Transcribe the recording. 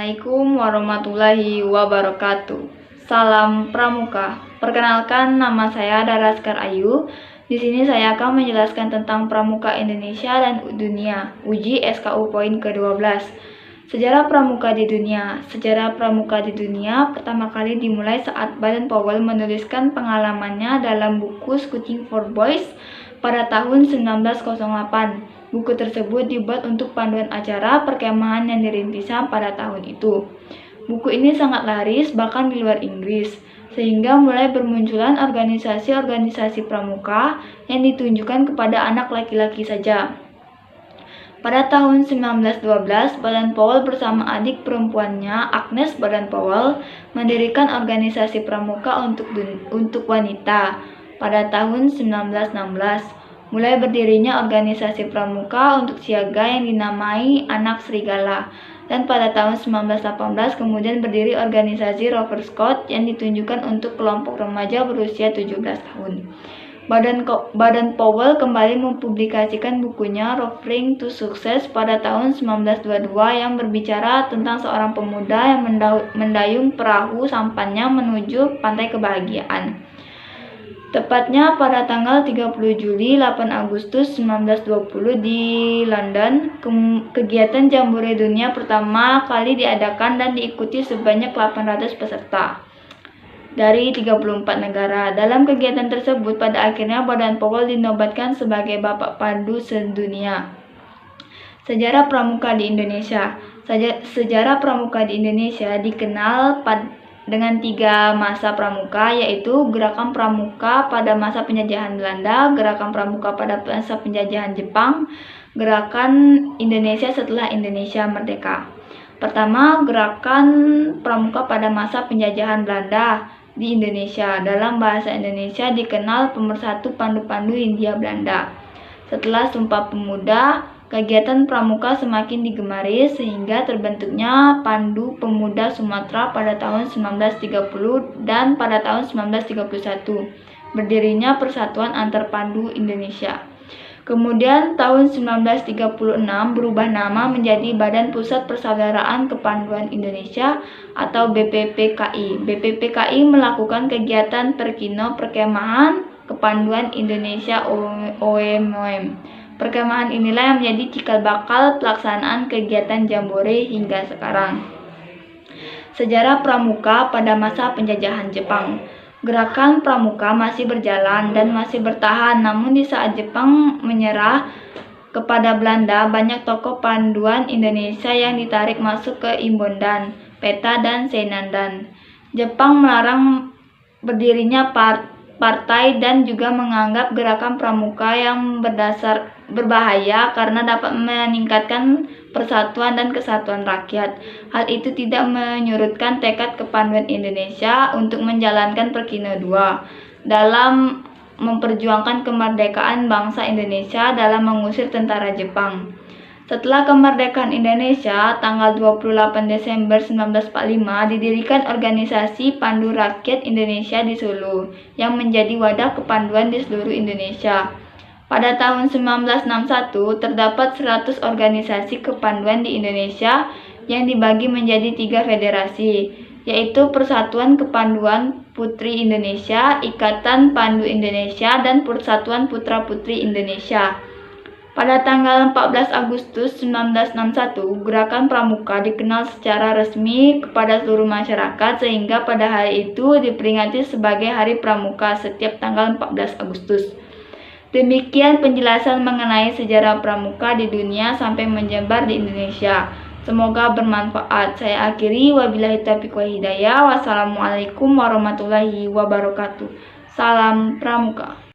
Assalamualaikum warahmatullahi wabarakatuh. Salam Pramuka. Perkenalkan, nama saya Daraskar Ayu. Di sini saya akan menjelaskan tentang Pramuka Indonesia dan dunia. Uji SKU poin ke-12. Sejarah Pramuka di dunia. Sejarah Pramuka di dunia pertama kali dimulai saat Baden Powell menuliskan pengalamannya dalam buku Scouting for Boys pada tahun 1908. Buku tersebut dibuat untuk panduan acara perkemahan yang dirintisnya pada tahun itu. Buku ini sangat laris bahkan di luar Inggris, sehingga mulai bermunculan organisasi-organisasi pramuka yang ditunjukkan kepada anak laki-laki saja. Pada tahun 1912, Baden Powell bersama adik perempuannya, Agnes Baden Powell, mendirikan organisasi pramuka untuk wanita. Pada tahun 1916, mulai berdirinya organisasi pramuka untuk siaga yang dinamai Anak Serigala. Dan pada tahun 1918 kemudian berdiri organisasi Rover Scout yang ditunjukkan untuk kelompok remaja berusia 17 tahun. Baden Powell kembali mempublikasikan bukunya Roving to Success pada tahun 1922 yang berbicara tentang seorang pemuda yang mendayung perahu sampannya menuju pantai kebahagiaan. Tepatnya pada tanggal 30 Juli 8 Agustus 1920 di London, kegiatan Jambore Dunia pertama kali diadakan dan diikuti sebanyak 800 peserta dari 34 negara. Dalam kegiatan tersebut, pada akhirnya Baden Powell dinobatkan sebagai Bapak Pandu Sedunia. Sejarah Pramuka di Indonesia. Sejarah Pramuka di Indonesia dikenal dengan 3 masa pramuka, yaitu Gerakan Pramuka pada masa penjajahan Belanda, Gerakan Pramuka pada masa penjajahan Jepang, Gerakan Indonesia setelah Indonesia merdeka. Pertama, Gerakan Pramuka pada masa penjajahan Belanda di Indonesia. Dalam bahasa Indonesia dikenal Pemersatu Pandu-Pandu Hindia Belanda. Setelah Sumpah Pemuda, kegiatan pramuka semakin digemari sehingga terbentuknya Pandu Pemuda Sumatera pada tahun 1930 dan pada tahun 1931 berdirinya Persatuan Antar Pandu Indonesia. Kemudian tahun 1936 berubah nama menjadi Badan Pusat Persaudaraan Kepanduan Indonesia atau BPPKI. BPPKI melakukan kegiatan perkemahan kepanduan Indonesia OMOM. Perkemahan inilah yang menjadi cikal bakal pelaksanaan kegiatan Jambore hingga sekarang. Sejarah Pramuka pada masa penjajahan Jepang. Gerakan Pramuka masih berjalan dan masih bertahan, namun di saat Jepang menyerah kepada Belanda, banyak tokoh panduan Indonesia yang ditarik masuk ke Imbondan, Peta, dan Seinandan. Jepang melarang berdirinya partai dan juga menganggap gerakan pramuka yang berbahaya karena dapat meningkatkan persatuan dan kesatuan rakyat. Hal itu tidak menyurutkan tekad kepanduan Indonesia untuk menjalankan Perkino II dalam memperjuangkan kemerdekaan bangsa Indonesia dalam mengusir tentara Jepang. Setelah kemerdekaan Indonesia, tanggal 28 Desember 1945 didirikan organisasi Pandu Rakyat Indonesia di Solo yang menjadi wadah kepanduan di seluruh Indonesia. Pada tahun 1961 terdapat 100 organisasi kepanduan di Indonesia yang dibagi menjadi 3 federasi, yaitu Persatuan Kepanduan Putri Indonesia, Ikatan Pandu Indonesia, dan Persatuan Putra-Putri Indonesia. Pada tanggal 14 Agustus 1961, Gerakan Pramuka dikenal secara resmi kepada seluruh masyarakat sehingga pada hari itu diperingati sebagai Hari Pramuka setiap tanggal 14 Agustus. Demikian penjelasan mengenai sejarah pramuka di dunia sampai menyebar di Indonesia. Semoga bermanfaat. Saya akhiri, wabillahi taufiq wal hidayah. Wassalamualaikum warahmatullahi wabarakatuh. Salam Pramuka.